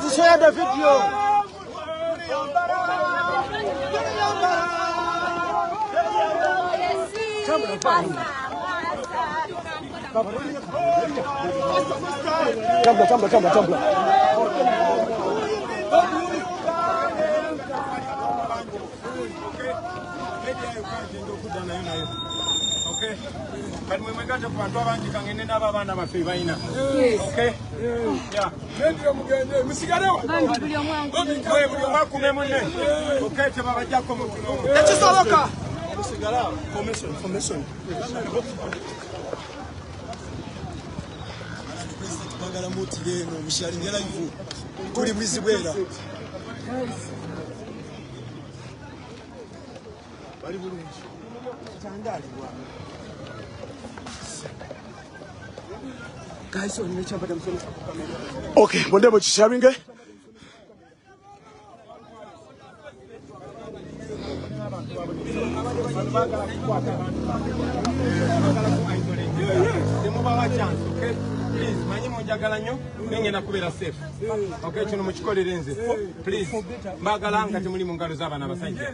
Please share the video. Tumbler. Okay. But when we got to Pantora, you can end up on our favor. Okay? Yeah. Formation. Guys, okay, what about sharing it? Please, safe. Okay, please, Magalanga to Mulimungazava Nabasanga.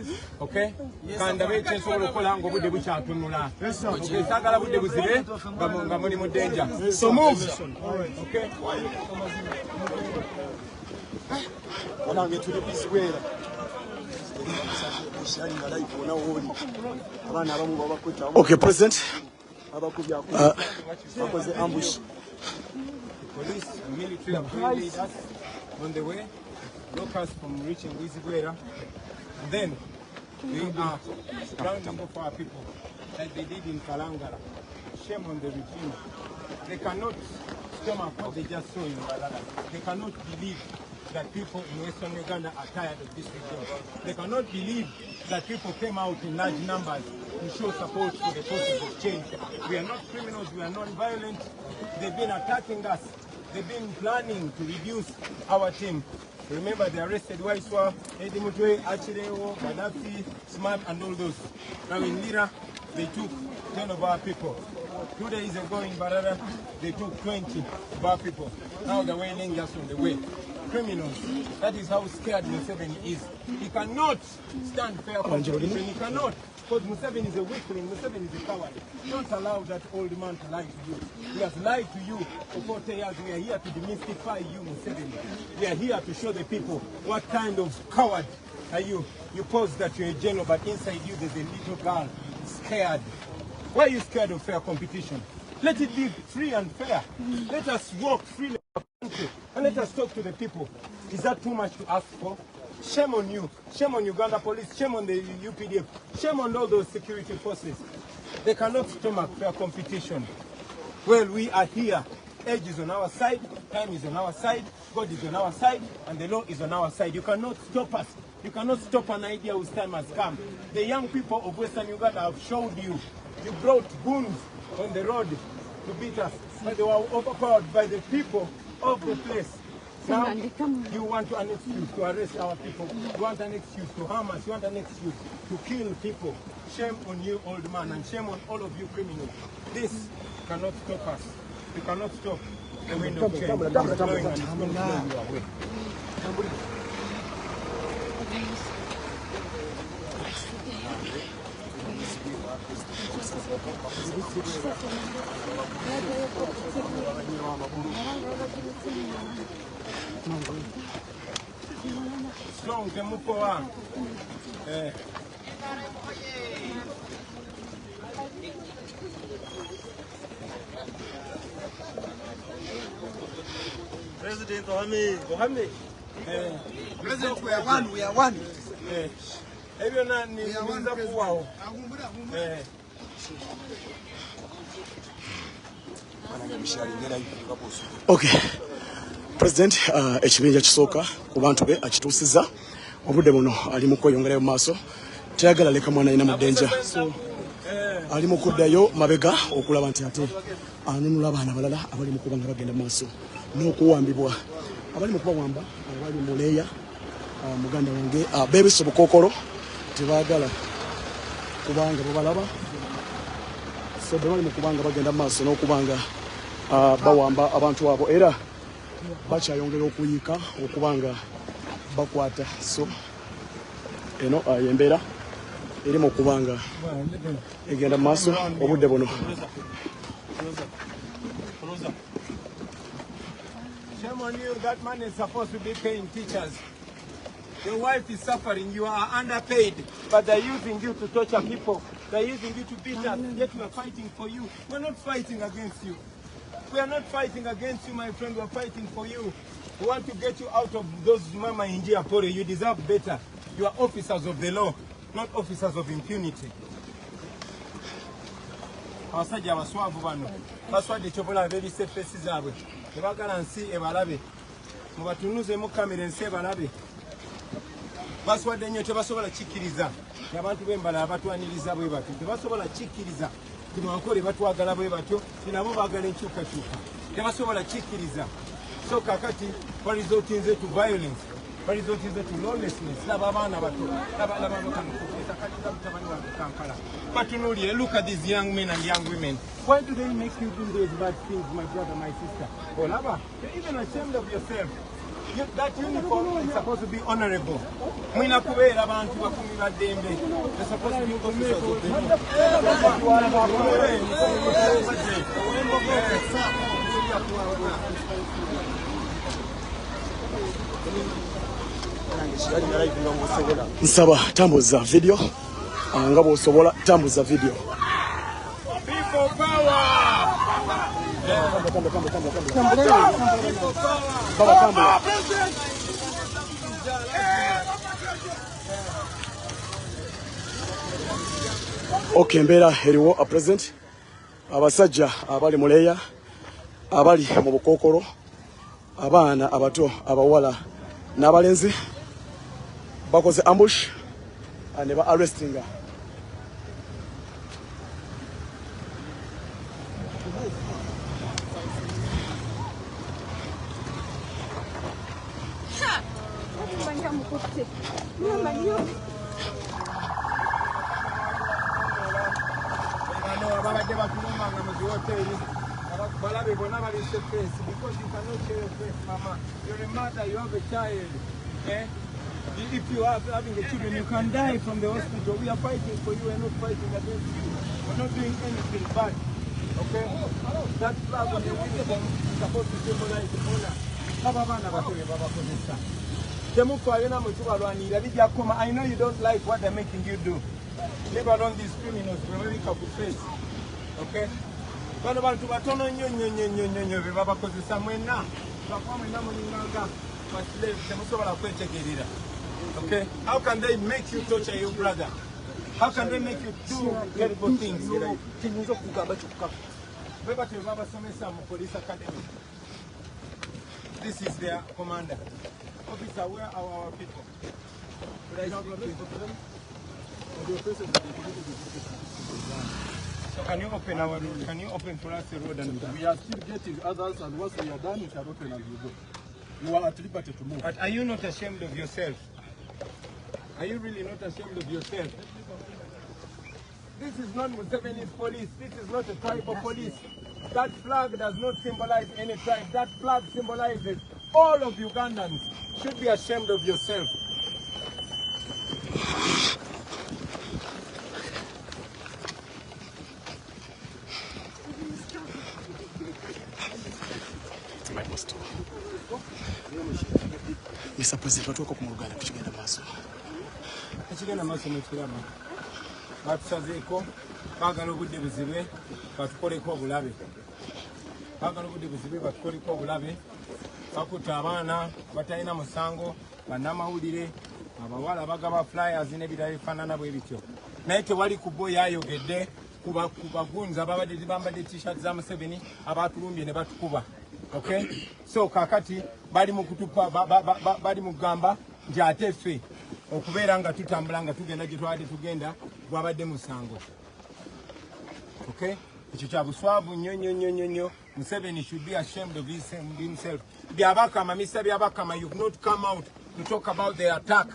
Okay? Kanda waiting for the Kolango with the Bucha to Mula. Okay, Sagala with the Buzibe, Gamonimo danger. So move. Okay? When I get to the peace way. Okay, President. Was the ambush? Police, military leaders on the way, block us from reaching Wiziguera. And then we are rounding up our people like they did in Kalangala. Shame on the regime. They cannot stomach what they just saw in Balada. They cannot believe that people in Western Uganda are tired of this regime. They cannot believe that people came out in large numbers to show support for the forces of change. We are not criminals, we are not violent. They've been attacking us. They've been planning to reduce our team. Remember, they arrested Waiswa, Eddie Mutwe, Achireo, Gaddafi, Smart, and all those. Now in Lira, they took 10 of our people. 2 days ago in Barara, they took 20 of our people. Now they're wailing us on the way. Criminals. That is how scared Museveni is. He cannot stand fair competition. He cannot. Because Museveni is a weakling. Museveni is a coward. Don't allow that old man to lie to you. He has lied to you for 40 years. We are here to demystify you, Museveni. We are here to show the people what kind of coward are you. You pose that you're a general, but inside you there's a little girl scared. Why are you scared of fair competition? Let it be free and fair. Let us walk freely in our country and let us talk to the people. Is that too much to ask for? Shame on you. Shame on Uganda police. Shame on the UPDF. Shame on all those security forces. They cannot stomach fair competition. Well, we are here. Age is on our side. Time is on our side. God is on our side. And the law is on our side. You cannot stop us. You cannot stop an idea whose time has come. The young people of Western Uganda have showed you. You brought goons on the road to beat us. But they were overpowered by the people of the place. Now, you want an excuse to arrest our people. You want an excuse to harm us. You want an excuse to kill people. Shame on you, old man, and shame on all of you criminals. This cannot stop us. You cannot stop the wind of change. It's blowing and it's going to blow you away. Strong, the Mupoa. President Mohammed. President, we are one. We are one. Okay. President, ekibinja kisooka ku bantu be akituusiza obudde buno ali mu kweyongerayo mu maaso teyagala leka mwana ina mudenja so ali mu kuddayo mabega okulaba nti ate anunula abaana balala abali mu kuba nga bagenda mu maaso n'okuwambibwa abali mu kubawamba abali mu leeya muganda wange beebisa obukookolo tebaagala kubanga babalaba so bwe bali mu kubanga bagenda mu maaso n'okubanga bawamba abantu abo era bakyayongera okuyiika okubanga bakwata so eno yembeera erimu okubanga egenda mu maaso obudde buno. Shame on you, that man is supposed to be paying teachers. Your wife is suffering, you are underpaid, but they're using you to torture people. They're using you to beat us, yet we are fighting for you. We're not fighting against you. We are not fighting against you, my friend, we're fighting for you. We want to get you out of those mama injia pore. You deserve better. You are officers of the law, not officers of impunity. Abasajja abaswavu bano baswadde ekyobola beebise feesi zaabwe ne baagala nsi ebalabe mubatunuze mu kamera ensi ebalabe baswadde nnyo tebasobola kikkiriza abantu b'embala abatwaniriza bwe batyo tebasobola kikkiriza tibakole batwagala bwe batyo tinabo baagala enkyukakyuka tebasobola kikkiriza so kakati balizotinze to violence balizotinze to lawlessness laba abaana bato batunuulire look at these young men and young women. Why do they make you do those bad things, my brother, my sister? Olaba, you're even ashamed of yourself. That uniform is supposed to be honorable. Mwina kubeera abantu bakumi baddembe. They're supposed to be officers of the nsaba tambuza video nga bw'osobola tambuza video. People power! Okay, mbeera eriwo a president abasajja abali mu leya abali mu bukookolo abaana abato abawala n'abalenzi bakoze ambush ne ba arrestinga babadde batulumanga mu ziwoteri balabe bonna balise face because you cannot show your face, mama. You're a mother, you have a child. Eh? If you are having a children, you can die from the hospital. We are fighting for you and not fighting against you. We're not doing anything bad. Okay? That flag on the uniform is supposed to symbolize honor. I know you don't like what they're making you do. Leave alone these criminals. We're very careful face. Okay? Okay? How can they make you torture your brother? How can they make you do terrible things? This is their commander. Officer, where are our people? So can you open our road? Can you open for us the road? And we are still getting others, and once we are done, we shall open as we go. You are at liberty to move. But are you not ashamed of yourself? Are you really not ashamed of yourself? This is not Museveni's police. This is not a tribal police. That flag does not symbolize any tribe. That flag symbolizes all of Ugandans. You should be ashamed of yourself. Mr. President, watuwako kumurugana kuchigenda maso. Kuchigenda maso mukirama. Batusazeeko baagala obudde buzibe batukoleko obulabe. Baagala obudde buzibe batukoleko obulabe. Bakutte abaana batalina musango, bannamawulire, abawala bagaba flyers n'ebirala ebifaanana bwe bityo. Naye tewali kubo yayogedde ku bagunzi ababadde bambadde t-shirt za Museveni abatulumbye ne batukuba. Okay? So kakati bali mu kutupa bali mu gamba nti ate ffe okubeera nga tutambula nga tugenda gye twabadde tugenda gwabadde musango. Okay? Ekyo kya buswavu nnyo. Museveni should be ashamed of himself. Byabakama, Mr. Byabakama, you've not come out to talk about the attack.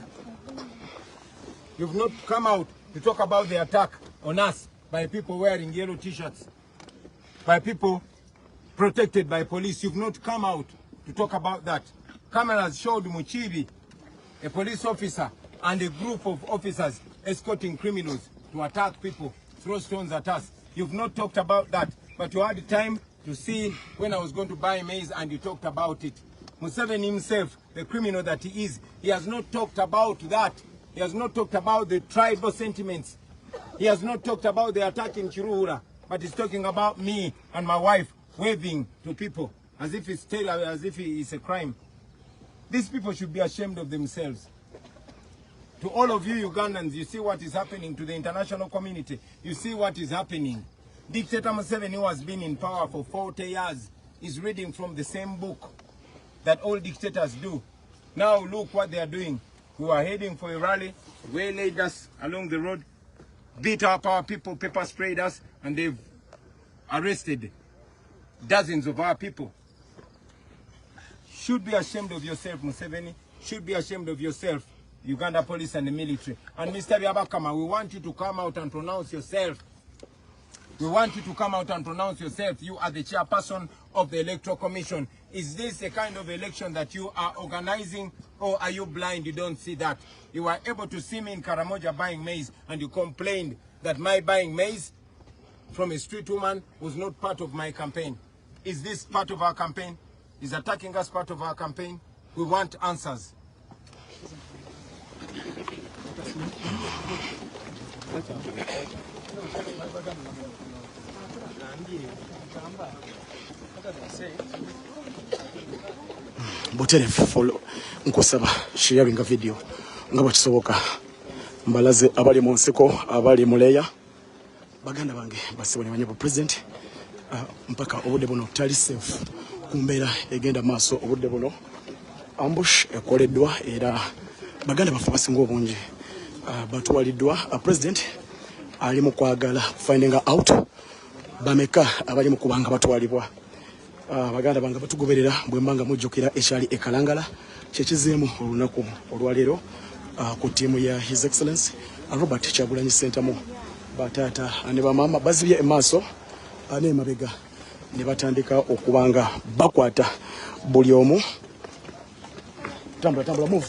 You've not come out to talk about the attack on us by people wearing yellow t-shirts, by people protected by police. You've not come out to talk about that. Cameras showed Muchibi, a police officer, and a group of officers escorting criminals to attack people, throw stones at us. You've not talked about that, but you had time to see when I was going to buy maize and you talked about it. Museveni himself, the criminal that he is, he has not talked about that. He has not talked about the tribal sentiments. He has not talked about the attack in Chiruhura, but he's talking about me and my wife waving to people as if it's a crime. These people should be ashamed of themselves. To all of you Ugandans, you see what is happening. To the international community, you see what is happening. Dictator Museveni, who has been in power for 40 years, is reading from the same book that all dictators do. Now look what they are doing. We were heading for a rally, waylaid us along the road, beat up our people, pepper sprayed us, and they've arrested dozens of our people. Should be ashamed of yourself, Museveni. Should be ashamed of yourself, Uganda police and the military. And Mr. Byabakama, we want you to come out and pronounce yourself. We want you to come out and pronounce yourself. You are the chairperson of the Electoral Commission. Is this a kind of election that you are organizing, or are you blind? You don't see that. You were able to see me in Karamoja buying maize, and you complained that my buying maize from a street woman was not part of my campaign. Is this part of our campaign? Is attacking us part of our campaign? We want answers. Buterefu follow nkusaba sharing video nga bwakisoboka mbalaze abali mu nseko abali muleya baganda bange basibone banyepo president mpaka obudde buno tali safe kumbeera egenda maaso obudde buno ambush ekoleddwa era baganda bafu basinga obungi batwaliddwa president ali mu kwagala finding out bameka abali mu kubanga batwalibwa baganda banga batugoberera bwembanga mujjukira ekyali ekalangala kyekizeemu olunaku olwaleero ku tiimu ya His Excellency Robert Kyagulanyi Ssentamu batata ne bamama bazibye emaaso ane mabega ne batandika okubanga bakwata buli omu tambula move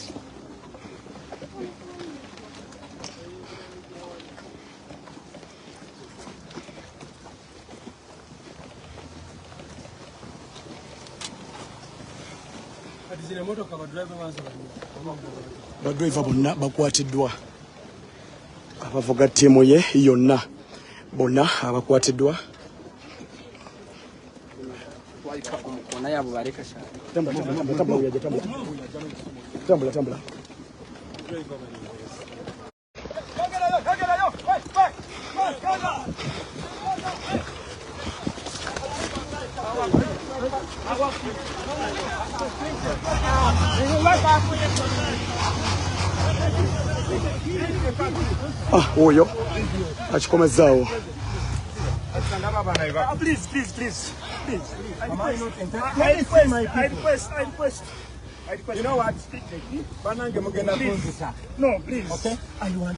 badriver bonna bakwatiddwa abavuga ttiimu ye yonna bonna abakwatiddwa tambula oyo akikomezaawo Please. I request. You know what? No, please. Okay? I want